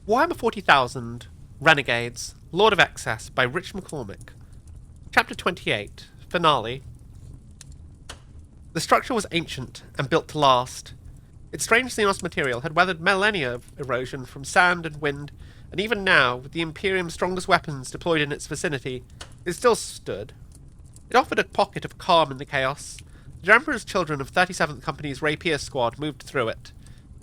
Warhammer 40,000, Renegades, Lord of Excess by Rich McCormick. Chapter 28, Finale. The structure was ancient and built to last. Its strange Xenos material had weathered millennia of erosion from sand and wind, and even now, with the Imperium's strongest weapons deployed in its vicinity, it still stood. It offered a pocket of calm in the chaos. The Emperor's children of 37th Company's Rapier squad moved through it,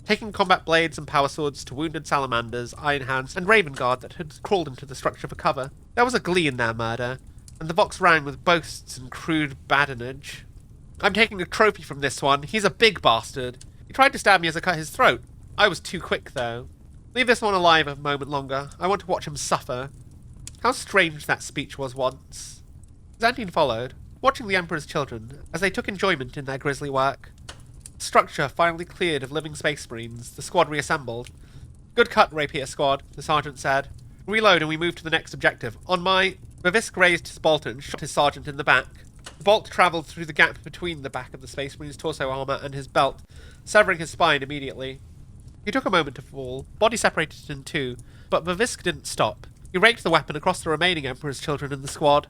taking combat blades and power swords to wounded salamanders, iron hands, and raven guard that had crawled into the structure for cover. There was a glee in their murder, and the box rang with boasts and crude badinage. "I'm taking a trophy from this one. He's a big bastard. He tried to stab me as I cut his throat. I was too quick, though. Leave this one alive a moment longer. I want to watch him suffer." How strange that speech was once. Xantine followed, watching the Emperor's children as they took enjoyment in their grisly work. The structure finally cleared of living space marines, the squad reassembled. "Good cut, Rapier squad," the sergeant said. "Reload and we move to the next objective. On my..." Bavisk raised his bolter and shot his sergeant in the back. The bolt travelled through the gap between the back of the Space Marine's torso armour and his belt, severing his spine immediately. He took a moment to fall, body separated in two, but Bavisk didn't stop. He raked the weapon across the remaining Emperor's children in the squad,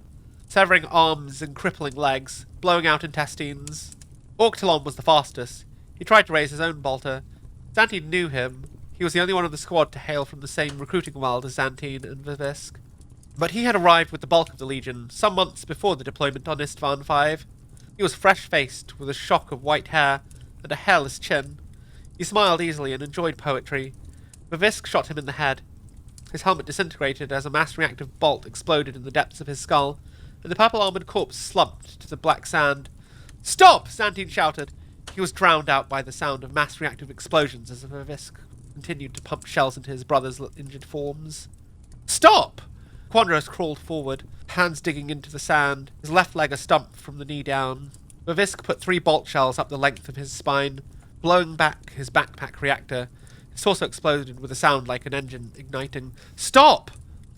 severing arms and crippling legs, blowing out intestines. Orctalon was the fastest. He tried to raise his own bolter. Xantine knew him. He was the only one of the squad to hail from the same recruiting world as Xantine and Bavisk. But he had arrived with the bulk of the Legion, some months before the deployment on Istvan V. He was fresh-faced, with a shock of white hair and a hairless chin. He smiled easily and enjoyed poetry. Bavisk shot him in the head. His helmet disintegrated as a mass-reactive bolt exploded in the depths of his skull, and the purple-armoured corpse slumped to the black sand. "Stop!" Xantine shouted. He was drowned out by the sound of mass-reactive explosions as Bavisk continued to pump shells into his brother's injured forms. "Stop!" Quandros crawled forward, hands digging into the sand, his left leg a stump from the knee down. Bavisk put 3 bolt shells up the length of his spine, blowing back his backpack reactor. His torso exploded with a sound like an engine igniting. "Stop!"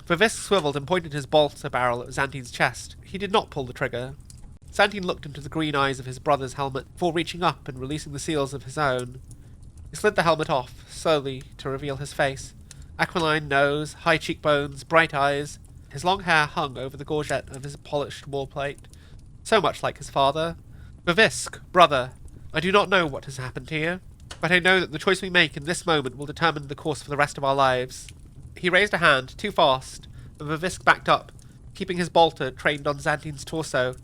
Bavisk swiveled and pointed his bolter barrel at Xantine's chest. He did not pull the trigger. Xantine looked into the green eyes of his brother's helmet before reaching up and releasing the seals of his own. He slid the helmet off, slowly, to reveal his face. Aquiline nose, high cheekbones, bright eyes. His long hair hung over the gorget of his polished wallplate, so much like his father. "Bavisk, brother, I do not know what has happened to you, but I know that the choice we make in this moment will determine the course for the rest of our lives." He raised a hand, too fast, and Bavisk backed up, keeping his bolter trained on Xantine's torso.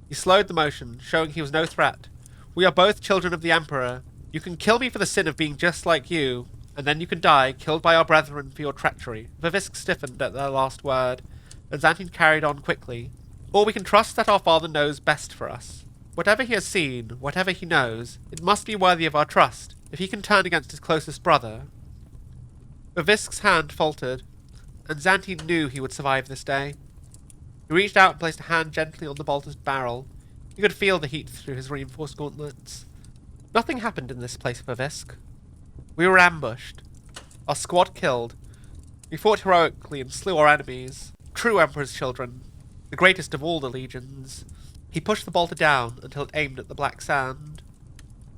He slowed the motion, showing he was no threat. "We are both children of the Emperor. You can kill me for the sin of being just like you, and then you can die, killed by our brethren for your treachery." Bavisk stiffened at their last word, and Xantine carried on quickly. "Or we can trust that our father knows best for us. Whatever he has seen, whatever he knows, it must be worthy of our trust, if he can turn against his closest brother." Bavisk's hand faltered, and Xantine knew he would survive this day. He reached out and placed a hand gently on the bolter's barrel. He could feel the heat through his reinforced gauntlets. "Nothing happened in this place, Bavisk. We were ambushed. Our squad killed. We fought heroically and slew our enemies. True Emperor's children. The greatest of all the legions." He pushed the bolter down until it aimed at the black sand.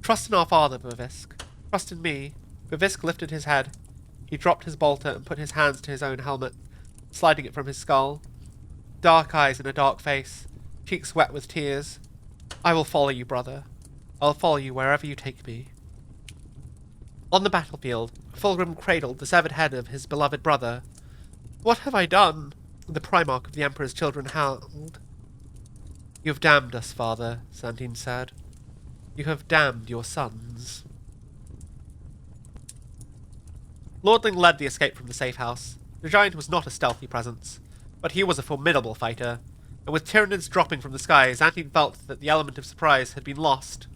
"Trust in our father, Bavisk. Trust in me." Bavisk lifted his head. He dropped his bolter and put his hands to his own helmet, sliding it from his skull. Dark eyes in a dark face, cheeks wet with tears. "I will follow you, brother. I'll follow you wherever you take me." On the battlefield, Fulgrim cradled the severed head of his beloved brother. "What have I done?" the Primarch of the Emperor's children howled. "You have damned us, father," Xantine said. "You have damned your sons." Lordling led the escape from the safe house. The giant was not a stealthy presence, but he was a formidable fighter, and with Tyranids dropping from the sky, Xantine felt that the element of surprise had been lost.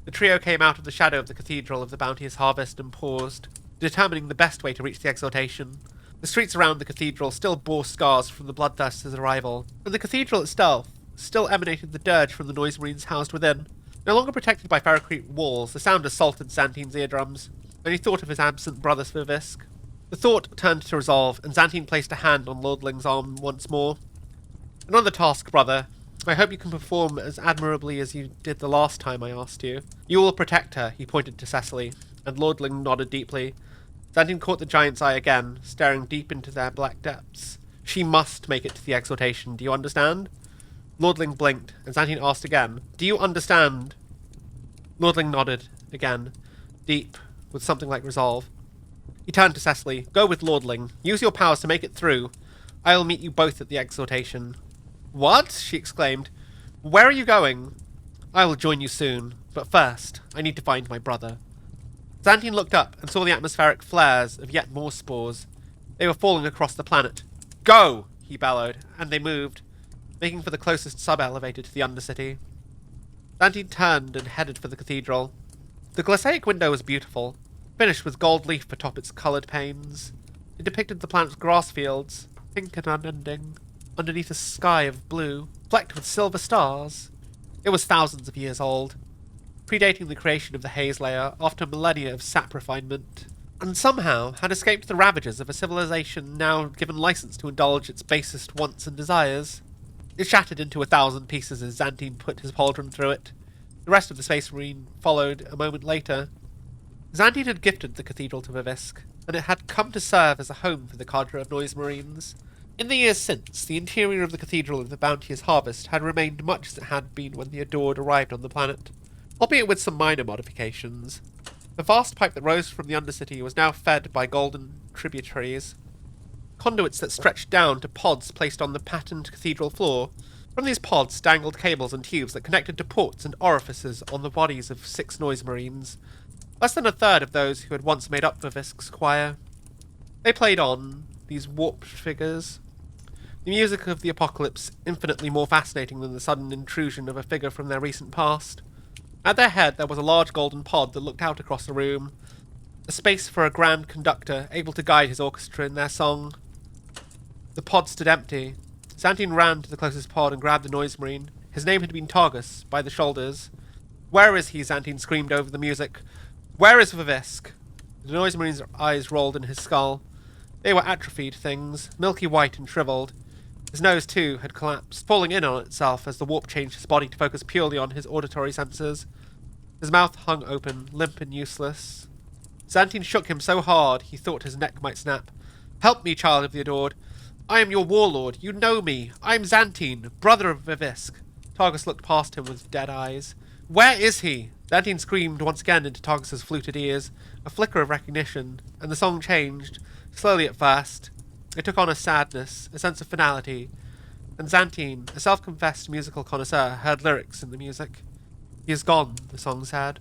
The trio came out of the shadow of the Cathedral of the Bounteous Harvest and paused, determining the best way to reach the exaltation. The streets around the cathedral still bore scars from the Bloodthirster's arrival, and the cathedral itself still emanated the dirge from the noise marines housed within. No longer protected by ferrocrete walls, the sound assaulted Xantine's eardrums, and he thought of his absent brother Bavisk. The thought turned to resolve, and Xantine placed a hand on Lordling's arm once more. "Another task, brother. I hope you can perform as admirably as you did the last time I asked you. You will protect her," he pointed to Cecily, and Lordling nodded deeply. Xantine caught the giant's eye again, staring deep into their black depths. She must make it to the exaltation, do you understand? Lordling blinked, and Xantine asked again, do you understand? Lordling nodded, again, deep, with something like resolve. He turned to Cecily. Go with Lordling. Use your powers to make it through. I will meet you both at the exaltation. What? She exclaimed. Where are you going? I will join you soon, but first, I need to find my brother. Xantine looked up and saw the atmospheric flares of yet more spores. They were falling across the planet. Go! He bellowed, and they moved, making for the closest sub-elevator to the Undercity. Xantine turned and headed for the cathedral. The glassaic window was beautiful, finished with gold leaf atop its coloured panes. It depicted the planet's grass fields, pink and unending, underneath a sky of blue, flecked with silver stars. It was thousands of years old, predating the creation of the haze layer after millennia of sap refinement, and somehow had escaped the ravages of a civilization now given license to indulge its basest wants and desires. It shattered into 1,000 pieces as Xantine put his pauldron through it. The rest of the Space Marine followed a moment later. Xantine had gifted the cathedral to Vivisk, and it had come to serve as a home for the cadre of Noise Marines. In the years since, the interior of the Cathedral of the Bounteous Harvest had remained much as it had been when the Adored arrived on the planet, albeit with some minor modifications. The vast pipe that rose from the Undercity was now fed by golden tributaries, conduits that stretched down to pods placed on the patterned cathedral floor. From these pods dangled cables and tubes that connected to ports and orifices on the bodies of 6 Noise Marines, less than a third of those who had once made up Vivisk's choir. They played on, these warped figures, the music of the apocalypse infinitely more fascinating than the sudden intrusion of a figure from their recent past. At their head there was a large golden pod that looked out across the room, a space for a grand conductor able to guide his orchestra in their song. The pod stood empty. Xantine ran to the closest pod and grabbed the Noise Marine. His name had been Targus, by the shoulders. Where is he? Xantine screamed over the music. Where is Vivisk? The Noise Marine's eyes rolled in his skull. They were atrophied things, milky white and shriveled. His nose, too, had collapsed, falling in on itself as the warp changed his body to focus purely on his auditory senses. His mouth hung open, limp and useless. Xantine shook him so hard he thought his neck might snap. Help me, child of the Adored. I am your warlord. You know me. I am Xantine, brother of Vivisk. Targus looked past him with dead eyes. Where is he? Xantine screamed once again into Targus's fluted ears, a flicker of recognition, and the song changed, slowly at first. It took on a sadness, a sense of finality, and Xantine, a self-confessed musical connoisseur, heard lyrics in the music. He is gone, the song said.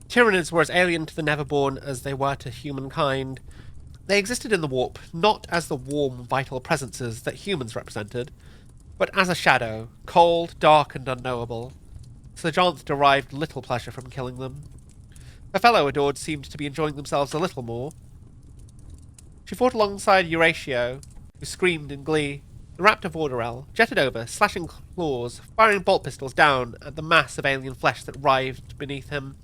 Tyranids were as alien to the Neverborn as they were to humankind. They existed in the warp, not as the warm, vital presences that humans represented, but as a shadow, cold, dark, and unknowable. So Janth derived little pleasure from killing them. Her fellow Adored seemed to be enjoying themselves a little more. She fought alongside Euratio, who screamed in glee. The Raptor Vorderel jetted over, slashing claws, firing bolt pistols down at the mass of alien flesh that writhed beneath him.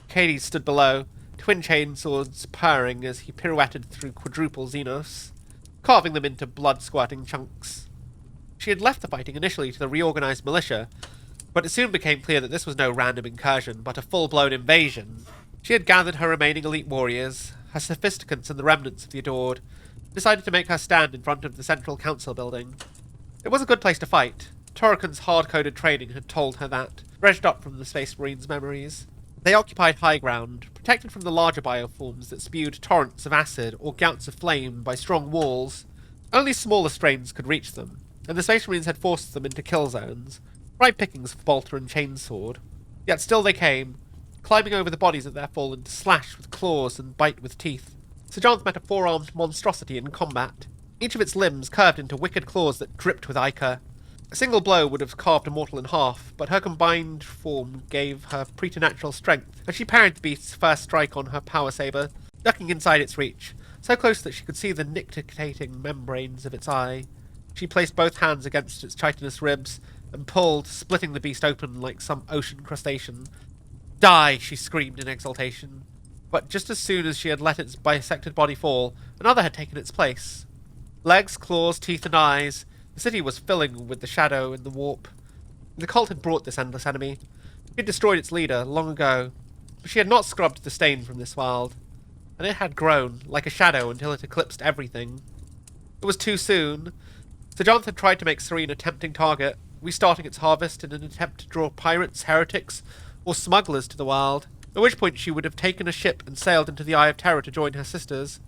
Cades stood below, twin chainswords purring as he pirouetted through quadruple Xenos, carving them into blood-squirting chunks. She had left the fighting initially to the reorganized militia, but it soon became clear that this was no random incursion, but a full-blown invasion. She had gathered her remaining elite warriors, her sophisticants and the remnants of the Adored, and decided to make her stand in front of the Central Council building. It was a good place to fight. Torrican's hard-coded training had told her that, dredged up from the Space Marines' memories. They occupied high ground, protected from the larger bioforms that spewed torrents of acid or gouts of flame by strong walls. Only smaller strains could reach them, and the Space Marines had forced them into kill zones, ripe pickings for bolter and chainsword. Yet still they came, climbing over the bodies of their fallen to slash with claws and bite with teeth. Sir Janth met a four-armed monstrosity in combat. Each of its limbs curved into wicked claws that dripped with ichor. A single blow would have carved a mortal in half, but her combined form gave her preternatural strength, and she parried the beast's first strike on her power saber, ducking inside its reach, so close that she could see the nictitating membranes of its eye. She placed both hands against its chitinous ribs, and pulled, splitting the beast open like some ocean crustacean. Die! She screamed in exultation. But just as soon as she had let its bisected body fall, another had taken its place. Legs, claws, teeth, and eyes, the city was filling with the shadow in the warp. The cult had brought this endless enemy. She had destroyed its leader long ago, but she had not scrubbed the stain from this world. and it had grown, like a shadow, until it eclipsed everything. It was too soon. Sir Jonathan tried to make Serene a tempting target, restarting its harvest in an attempt to draw pirates, heretics, or smugglers to the wild, at which point she would have taken a ship and sailed into the Eye of Terror to join her sisters.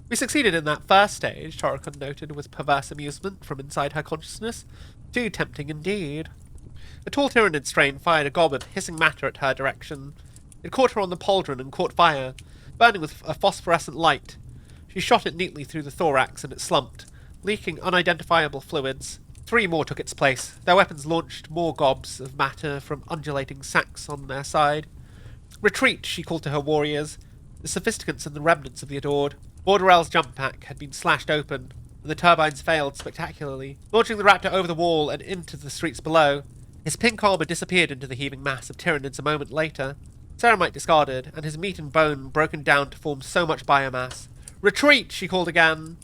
We succeeded in that first stage, Torikon noted with perverse amusement from inside her consciousness. Too tempting indeed. A tall Tyranid strain fired a gob of hissing matter at her direction. It caught her on the pauldron and caught fire, burning with a phosphorescent light. She shot it neatly through the thorax and it slumped, leaking unidentifiable fluids. 3 more took its place. Their weapons launched more gobs of matter from undulating sacks on their side. Retreat, she called to her warriors, the sophisticants and the remnants of the Adored. Borderell's jump pack had been slashed open, and the turbines failed spectacularly, launching the raptor over the wall and into the streets below. His pink armor disappeared into the heaving mass of Tyranids a moment later. Ceramite discarded, and his meat and bone broken down to form so much biomass. Retreat, she called again.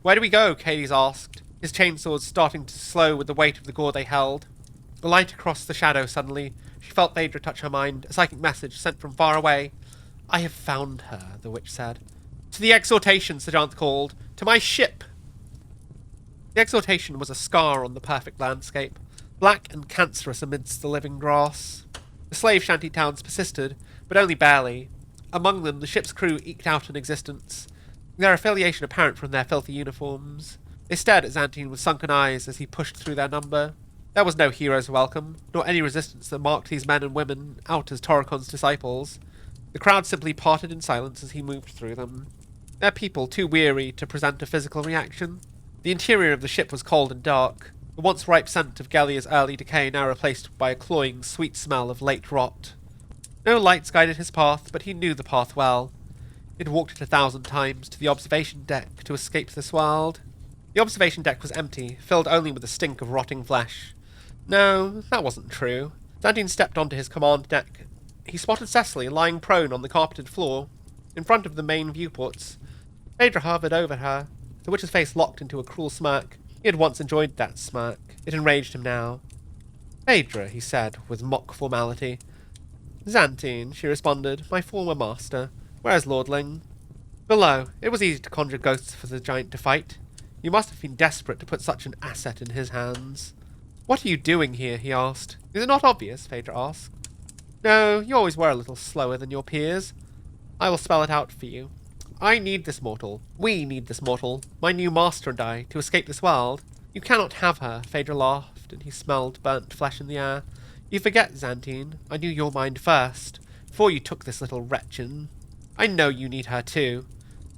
Where do we go? Cades asked, his chainswords starting to slow with the weight of the gore they held. A light across the shadow suddenly. She felt Phaedra touch her mind, a psychic message sent from far away. I have found her, the witch said. To the exhortation, Sir Jonathan called. To my ship! The exhortation was a scar on the perfect landscape, black and cancerous amidst the living grass. The slave shanty towns persisted, but only barely. Among them, the ship's crew eked out an existence, their affiliation apparent from their filthy uniforms. They stared at Xantine with sunken eyes as he pushed through their number. There was no hero's welcome, nor any resistance that marked these men and women out as Torikon's disciples. The crowd simply parted in silence as he moved through them. Their people too weary to present a physical reaction. The interior of the ship was cold and dark, the once ripe scent of Gallia's early decay now replaced by a cloying, sweet smell of late rot. No lights guided his path, but he knew the path well. He had walked it 1,000 times to the observation deck to escape this world. The observation deck was empty, filled only with the stink of rotting flesh. No, that wasn't true. Xantine stepped onto his command deck. He spotted Cecily lying prone on the carpeted floor, in front of the main viewports. Phaedra hovered over her. The witch's face locked into a cruel smirk. He had once enjoyed that smirk. It enraged him now. Phaedra, he said, with mock formality. Xantine, she responded, my former master. Where's Lordling? Below. It was easy to conjure ghosts for the giant to fight. You must have been desperate to put such an asset in his hands. What are you doing here? He asked. Is it not obvious? Phaedra asked. No, you always were a little slower than your peers. I will spell it out for you. I need this mortal. We need this mortal. My new master and I, to escape this world. You cannot have her. Phaedra laughed, and he smelled burnt flesh in the air. You forget, Xantine. I knew your mind first, before you took this little wretch in. I know you need her too.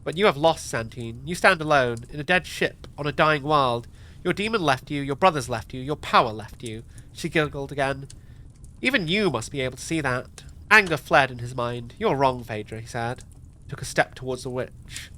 But you have lost, Xantine. You stand alone, in a dead ship, on a dying world. Your demon left you, your brothers left you, your power left you. She giggled again. Even you must be able to see that. Anger fled in his mind. You're wrong, Phaedra, he said. Took a step towards the witch.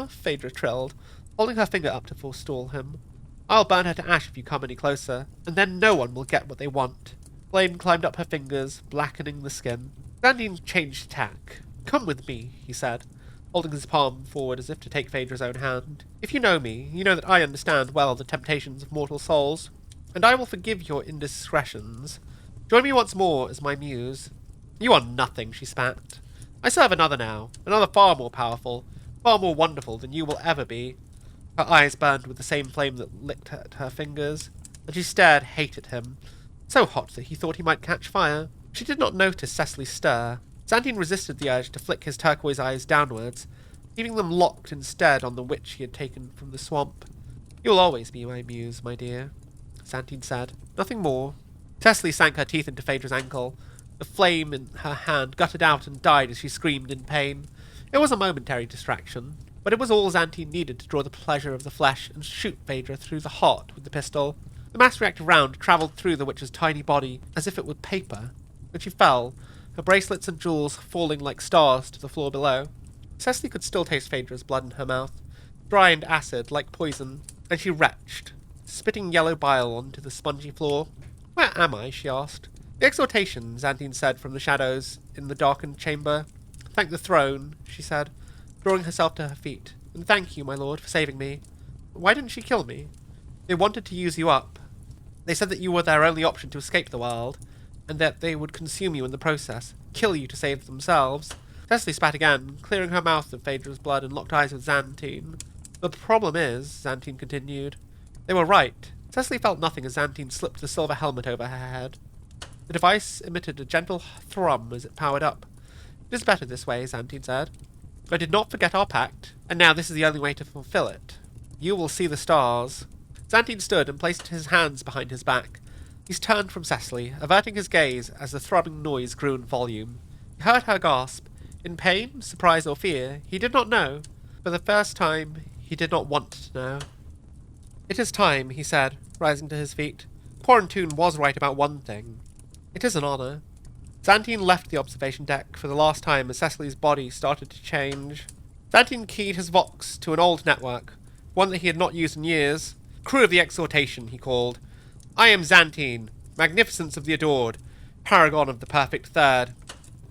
Phaedra trilled, holding her finger up to forestall him. I'll burn her to ash if you come any closer, and then no one will get what they want. Flame climbed up her fingers, blackening the skin. Xantine changed tack. Come with me, he said, holding his palm forward as if to take Phaedra's own hand. If you know me, you know that I understand well the temptations of mortal souls, and I will forgive your indiscretions. Join me once more as my muse. You are nothing, she spat. I serve another now, another far more powerful, far more wonderful than you will ever be. Her eyes burned with the same flame that licked at her fingers, and she stared hate at him, so hot that he thought he might catch fire. She did not notice Cecily stir. Xantine resisted the urge to flick his turquoise eyes downwards, leaving them locked instead on the witch he had taken from the swamp. You'll always be my muse, my dear, Xantine said. Nothing more. Cecily sank her teeth into Phaedra's ankle. The flame in her hand gutted out and died as she screamed in pain. It was a momentary distraction, but it was all Xantine needed to draw the pleasure of the flesh and shoot Phaedra through the heart with the pistol. The mass reactive round travelled through the witch's tiny body as if it were paper. When she fell, her bracelets and jewels falling like stars to the floor below. Cecily could still taste Phaedra's blood in her mouth, dry and acid like poison, and she retched, spitting yellow bile onto the spongy floor. Where am I? She asked. The exhortation, Xantine said from the shadows in the darkened chamber. Thank the throne, she said, drawing herself to her feet. And thank you, my lord, for saving me. Why didn't she kill me? They wanted to use you up. They said that you were their only option to escape the world, and that they would consume you in the process, kill you to save themselves. Cecily spat again, clearing her mouth of Phaedra's blood and locked eyes with Xantine. But the problem is, Xantine continued, they were right. Cecily felt nothing as Xantine slipped the silver helmet over her head. The device emitted a gentle thrum as it powered up. It is better this way, Xantine said. I did not forget our pact, and now this is the only way to fulfill it. You will see the stars. Xantine stood and placed his hands behind his back. He turned from Cecily, averting his gaze as the throbbing noise grew in volume. He heard her gasp. In pain, surprise, or fear, he did not know. For the first time, he did not want to know. It is time, he said, rising to his feet. Quarantine was right about one thing. It is an honor. Xantine left the observation deck for the last time as Cecily's body started to change. Xantine keyed his Vox to an old network, one that he had not used in years. Crew of the Exhortation, he called. I am Xantine, magnificence of the adored, paragon of the perfect third,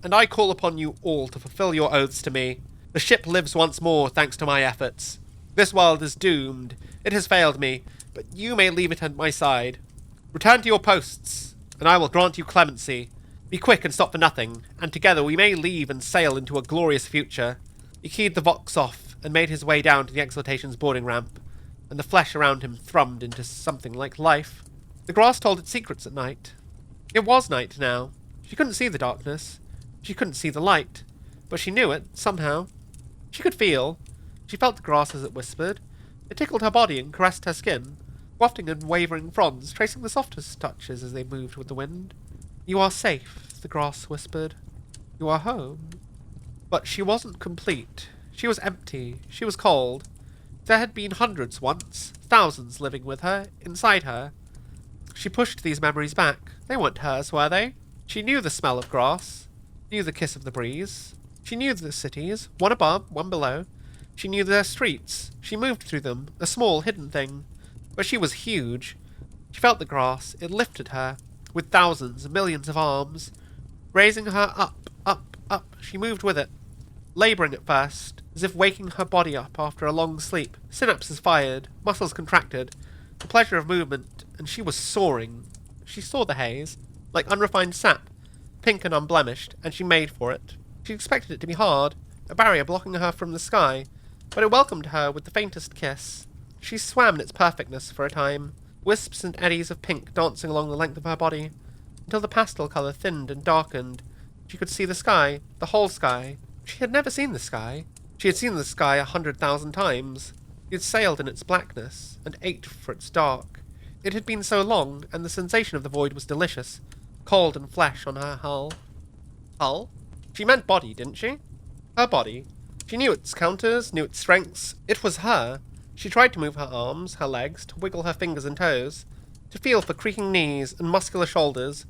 and I call upon you all to fulfill your oaths to me. The ship lives once more thanks to my efforts. This world is doomed. It has failed me, but you may leave it at my side. Return to your posts, and I will grant you clemency. Be quick and stop for nothing, and together we may leave and sail into a glorious future. He keyed the Vox off and made his way down to the Exhortation's boarding ramp, and the flesh around him thrummed into something like life. The grass told its secrets at night. It was night now. She couldn't see the darkness. She couldn't see the light. But she knew it, somehow. She could feel. She felt the grass as it whispered. It tickled her body and caressed her skin, wafting in wavering fronds, tracing the softest touches as they moved with the wind. You are safe, the grass whispered. You are home. But she wasn't complete. She was empty. She was cold. There had been hundreds once, thousands living with her, inside her. She pushed these memories back. They weren't hers, were they? She knew the smell of grass, knew the kiss of the breeze. She knew the cities, one above, one below. She knew their streets. She moved through them, a small, hidden thing. But she was huge. She felt the grass. It lifted her, with thousands, millions of arms. Raising her up, up, up, she moved with it. Labouring at first, as if waking her body up after a long sleep. Synapses fired, muscles contracted. The pleasure of movement, and she was soaring. She saw the haze, like unrefined sap, pink and unblemished, and she made for it. She expected it to be hard, a barrier blocking her from the sky, but it welcomed her with the faintest kiss. She swam in its perfectness for a time, wisps and eddies of pink dancing along the length of her body, until the pastel colour thinned and darkened. She could see the sky, the whole sky. She had never seen the sky. She had seen the sky 100,000 times. She had sailed in its blackness, and ached for its dark. It had been so long, and the sensation of the void was delicious, cold and flesh on her hull. Hull? She meant body, didn't she? Her body. She knew its counters, knew its strengths. It was her. She tried to move her arms, her legs, to wiggle her fingers and toes, to feel for creaking knees and muscular shoulders,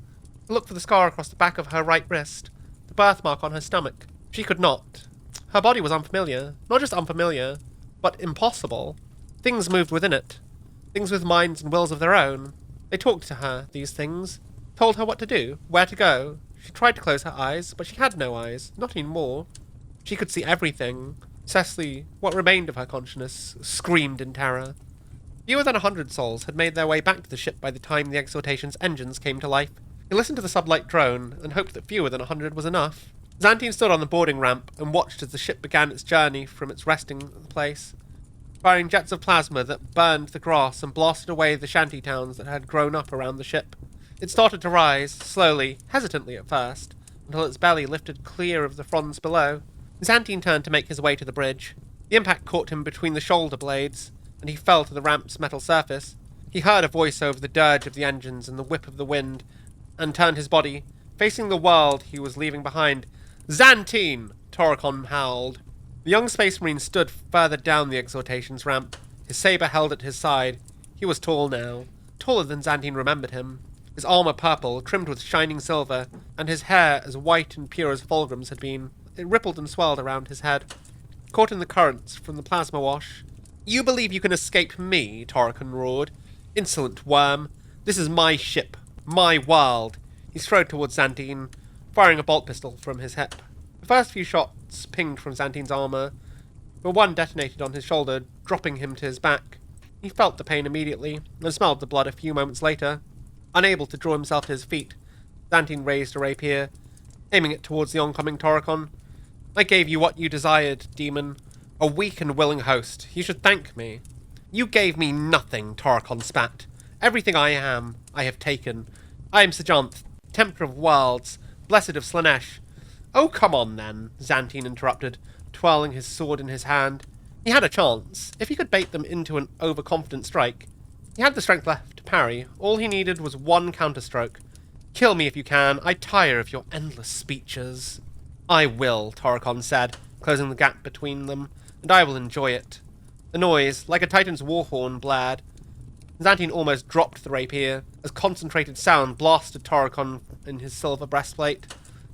to look for the scar across the back of her right wrist, the birthmark on her stomach. She could not. Her body was unfamiliar. Not just unfamiliar, but impossible. Things moved within it. Things with minds and wills of their own. They talked to her, these things. Told her what to do, where to go. She tried to close her eyes, but she had no eyes. Not anymore. She could see everything. Cecily, what remained of her consciousness, screamed in terror. Fewer than 100 souls had made their way back to the ship by the time the Exhortation's engines came to life. He listened to the sublight drone, and hoped that fewer than 100 was enough. Xantine stood on the boarding ramp and watched as the ship began its journey from its resting place, firing jets of plasma that burned the grass and blasted away the shanty towns that had grown up around the ship. It started to rise, slowly, hesitantly at first, until its belly lifted clear of the fronds below. Xantine turned to make his way to the bridge. The impact caught him between the shoulder blades, and he fell to the ramp's metal surface. He heard a voice over the dirge of the engines and the whip of the wind, and turned his body, facing the world he was leaving behind. Xantine! Toricon howled. The young space marine stood further down the Exhortation's ramp, his saber held at his side. He was tall now, taller than Xantine remembered him, his armour purple, trimmed with shining silver, and his hair as white and pure as Fulgrim's had been. It rippled and swirled around his head, caught in the currents from the plasma wash. You believe you can escape me? Toricon roared. Insolent worm. This is my ship, my world. He strode towards Xantine, firing a bolt pistol from his hip. The first few shots pinged from Xantine's armour, but one detonated on his shoulder, dropping him to his back. He felt the pain immediately, and smelled the blood a few moments later. Unable to draw himself to his feet, Xantine raised a rapier, aiming it towards the oncoming Toricon. I gave you what you desired, demon. A weak and willing host. You should thank me. You gave me nothing, Toricon spat. Everything I am, I have taken. I am Sejanth, Tempter of Worlds, Blessed of Slanesh. Oh, come on then, Xantine interrupted, twirling his sword in his hand. He had a chance, if he could bait them into an overconfident strike. He had the strength left to parry. All he needed was one counterstroke. Kill me if you can. I tire of your endless speeches. I will, Toricon said, closing the gap between them, and I will enjoy it. The noise, like a titan's warhorn, blared. Xantine almost dropped the rapier, as concentrated sound blasted Toricon in his silver breastplate.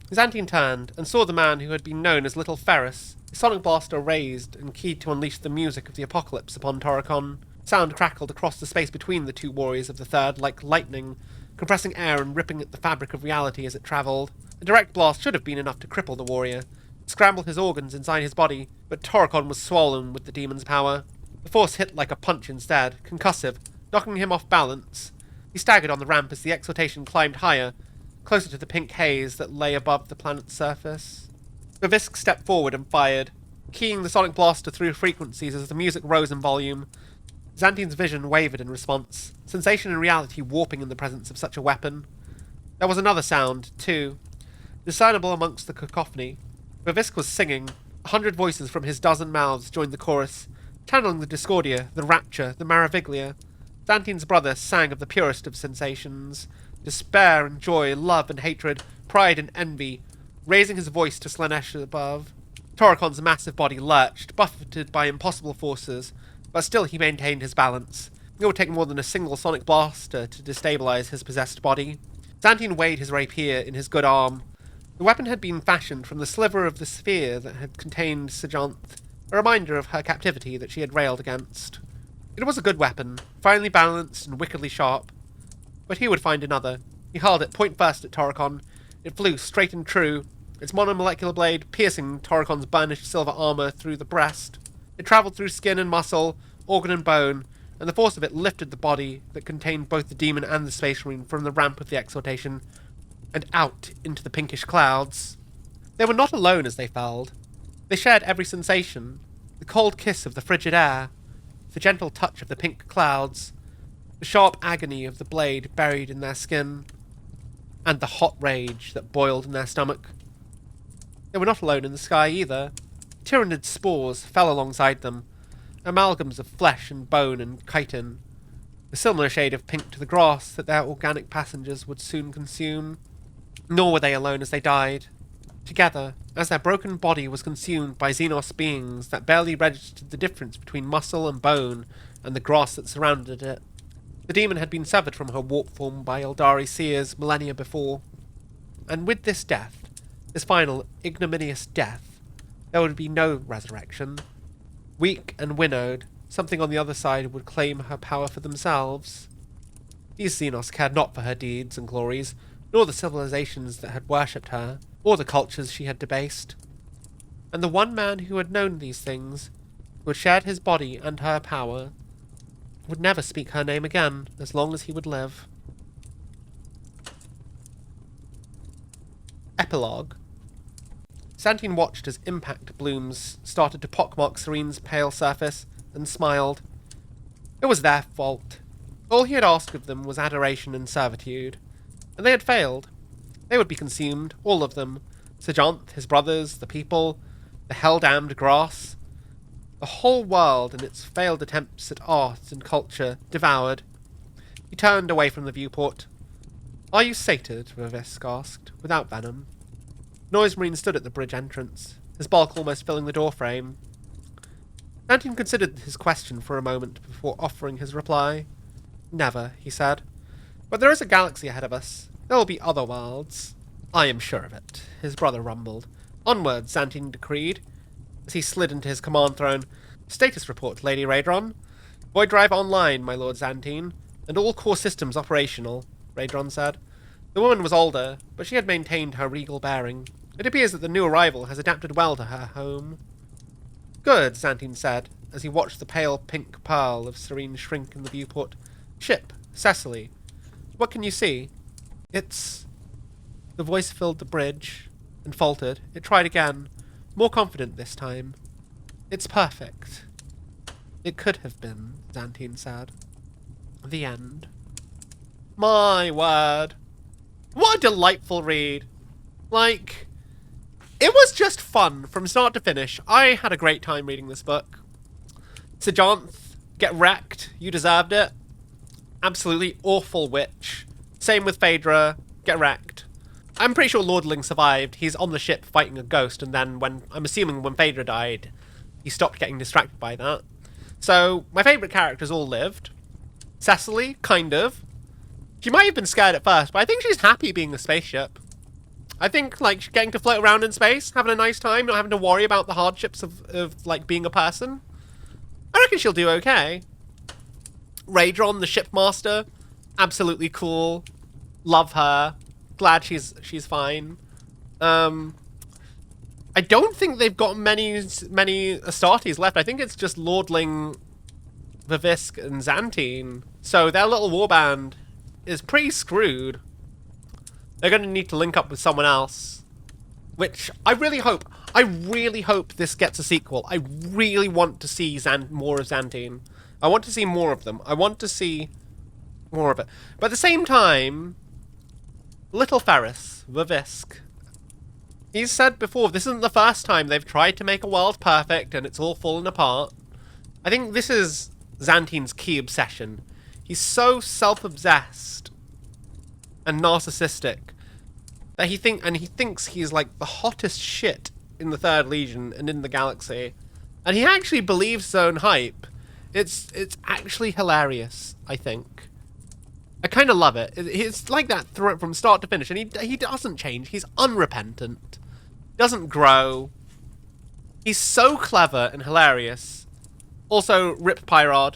Xantine turned, and saw the man who had been known as Little Ferris, his sonic blaster raised and keyed to unleash the music of the apocalypse upon Toricon. Sound crackled across the space between the two warriors of the Third like lightning, compressing air and ripping at the fabric of reality as it travelled. A direct blast should have been enough to cripple the warrior, scramble his organs inside his body, but Toricon was swollen with the demon's power. The force hit like a punch instead, concussive, knocking him off balance. He staggered on the ramp as the exhortation climbed higher, closer to the pink haze that lay above the planet's surface. Bavisk stepped forward and fired, keying the sonic blaster through frequencies as the music rose in volume. Xantine's vision wavered in response, sensation and reality warping in the presence of such a weapon. There was another sound, too, discernible amongst the cacophony. Bavisk was singing. 100 voices from his dozen mouths joined the chorus, channeling the discordia, the rapture, the maraviglia. Xantine's brother sang of the purest of sensations, despair and joy, love and hatred, pride and envy, raising his voice to Slanesh above. Toricon's massive body lurched, buffeted by impossible forces, but still he maintained his balance. It would take more than a single sonic blaster to destabilize his possessed body. Xantine weighed his rapier in his good arm. The weapon had been fashioned from the sliver of the sphere that had contained Sejanth, a reminder of her captivity that she had railed against. It was a good weapon, finely balanced and wickedly sharp. But he would find another. He hurled it point first at Toricon. It flew straight and true, its monomolecular blade piercing Toricon's burnished silver armor through the breast. It travelled through skin and muscle, organ and bone, and the force of it lifted the body that contained both the demon and the space marine from the ramp of the exhortation, and out into the pinkish clouds. They were not alone as they fell. They shared every sensation, the cold kiss of the frigid air, the gentle touch of the pink clouds, the sharp agony of the blade buried in their skin, and the hot rage that boiled in their stomach. They were not alone in the sky either. Tyrannid spores fell alongside them, amalgams of flesh and bone and chitin, a similar shade of pink to the grass that their organic passengers would soon consume. Nor were they alone as they died. Together, as their broken body was consumed by Xenos beings that barely registered the difference between muscle and bone and the grass that surrounded it. The demon had been severed from her warp form by Eldari seers millennia before. And with this death, this final ignominious death, there would be no resurrection. Weak and winnowed, something on the other side would claim her power for themselves. These Xenos cared not for her deeds and glories, nor the civilizations that had worshipped her, or the cultures she had debased. And the one man who had known these things, who had shared his body and her power, would never speak her name again as long as he would live. Epilogue. Xantine watched as impact blooms started to pockmark Serene's pale surface, and smiled. It was their fault. All he had asked of them was adoration and servitude, and they had failed. They would be consumed, all of them. Sejanth, his brothers, the people, the hell-damned grass. The whole world and its failed attempts at art and culture devoured. He turned away from the viewport. Are you sated? Bavisk asked, without venom. Noise Marine stood at the bridge entrance, his bulk almost filling the doorframe. Xantine considered his question for a moment before offering his reply. Never, he said. But there is a galaxy ahead of us. There will be other worlds. I am sure of it, his brother rumbled. Onward, Xantine decreed, as he slid into his command throne. Status report, Lady Raedron. Void drive online, my Lord Xantine, and all core systems operational, Raedron said. The woman was older, but she had maintained her regal bearing. It appears that the new arrival has adapted well to her home. Good, Xantine said, as he watched the pale pink pearl of Serene shrink in the viewport. Ship, Cecily. What can you see? It's... The voice filled the bridge, and faltered. It tried again. More confident this time. It's perfect. It could have been, Xantine said. The end. My word. What a delightful read. Like, it was just fun from start to finish. I had a great time reading this book. Sejanth, get wrecked. You deserved it. Absolutely awful witch. Same with Phaedra. Get wrecked. I'm pretty sure Lordling survived. He's on the ship fighting a ghost, and then I'm assuming when Phaedra died, he stopped getting distracted by that. So, my favourite characters all lived. Cecily, kind of. She might have been scared at first, but I think she's happy being in a spaceship. I think, like, getting to float around in space, having a nice time, not having to worry about the hardships of like, being a person. I reckon she'll do okay. Raedron, the shipmaster, absolutely cool. Love her. Glad she's fine. I don't think they've got many Astartes left. I think it's just Lordling, Vivisk, and Xantine. So their little warband is pretty screwed. They're going to need to link up with someone else, which I really hope this gets a sequel. I really want to see more of Xantine. I want to see more of them. I want to see more of it. But at the same time, Little Ferris, Vivisk, he's said before, this isn't the first time they've tried to make a world perfect and it's all fallen apart. I think this is Xantine's key obsession. He's so self-obsessed and narcissistic that he thinks he's like the hottest shit in the Third Legion and in the galaxy. And he actually believes his own hype. It's actually hilarious, I think. I kind of love it. It's like that from start to finish, and he doesn't change. He's unrepentant. Doesn't grow. He's so clever and hilarious. Also, Rip Pyrod.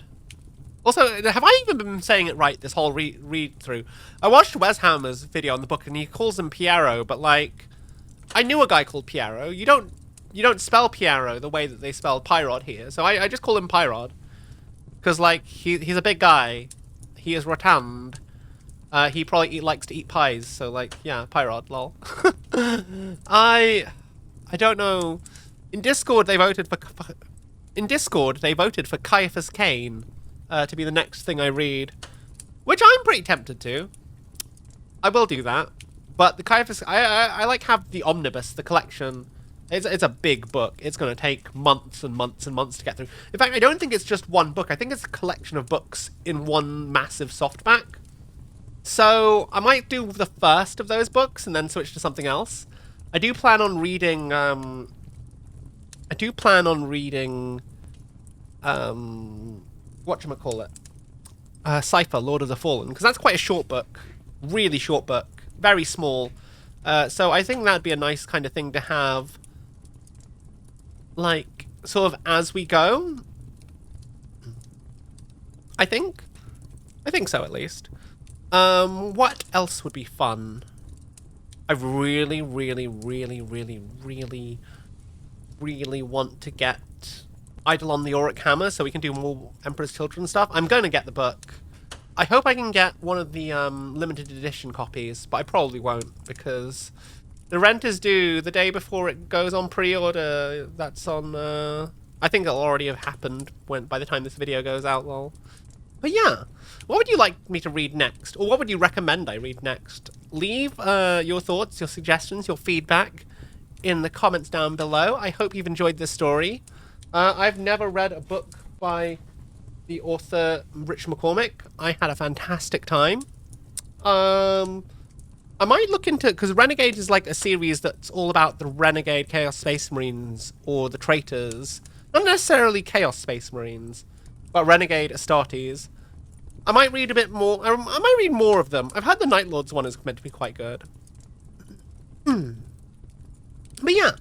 Also, have I even been saying it right this whole read through? I watched Wes Hammer's video on the book, and he calls him Piero, but like, I knew a guy called Piero. You don't spell Piero the way that they spell Pyrod here, so I just call him Pyrod. Because, like, he's a big guy. He is rotund. He probably likes to eat pies, so, like, yeah, Pyrod, lol. I don't know. In Discord, they voted for Caiaphas Cain to be the next thing I read, which I'm pretty tempted to. I will do that. But the Caiaphas, I like have the omnibus, the collection. It's a big book. It's going to take months and months and months to get through. In fact, I don't think it's just one book. I think it's a collection of books in one massive softback. So I might do the first of those books and then switch to something else. I do plan on reading. Whatchamacallit? Cypher, Lord of the Fallen, because that's quite a short book. Really short book. Very small. So I think that'd be a nice kind of thing to have, like, sort of as we go. I think so, at least. What else would be fun? I really want to get Eidolon the Auric Hammer so we can do more Emperor's Children stuff. I'm going to get the book. I hope I can get one of the limited edition copies, but I probably won't because the rent is due the day before it goes on pre-order. That's on, I think it'll already have happened by the time this video goes out, lol. But yeah, what would you like me to read next? Or what would you recommend I read next? Leave your thoughts, your suggestions, your feedback in the comments down below. I hope you've enjoyed this story. I've never read a book by the author Rich McCormick. I had a fantastic time. I might look into, because Renegades is like a series that's all about the Renegade Chaos Space Marines or the Traitors. Not necessarily Chaos Space Marines, but Renegade Astartes. I might read a bit more. I might read more of them. I've heard the Night Lords one is meant to be quite good. But yeah,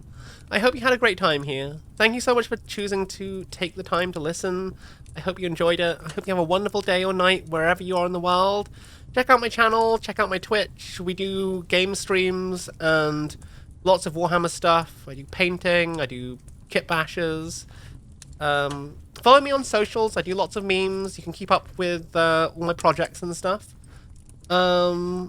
I hope you had a great time here. Thank you so much for choosing to take the time to listen. I hope you enjoyed it. I hope you have a wonderful day or night wherever you are in the world. Check out my channel, check out my Twitch. We do game streams and lots of Warhammer stuff. I do painting, I do kit bashes. Follow me on socials. I do lots of memes. You can keep up with all my projects and stuff. Yeah,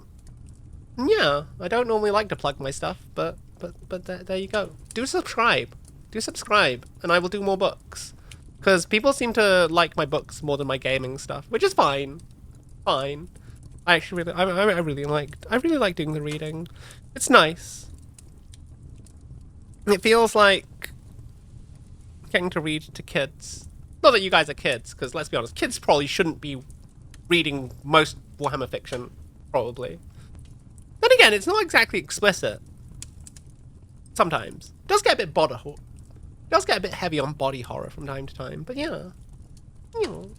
I don't normally like to plug my stuff, but but there you go. Do subscribe. Do subscribe, and I will do more books. Because people seem to like my books more than my gaming stuff, which is fine. Fine. I actually really, I really like doing the reading. It's nice. It feels like getting to read to kids. Not that you guys are kids, because let's be honest, kids probably shouldn't be reading most Warhammer fiction, probably. Then again, it's not exactly explicit. Sometimes. It does get a bit heavy on body horror from time to time, but yeah. You know.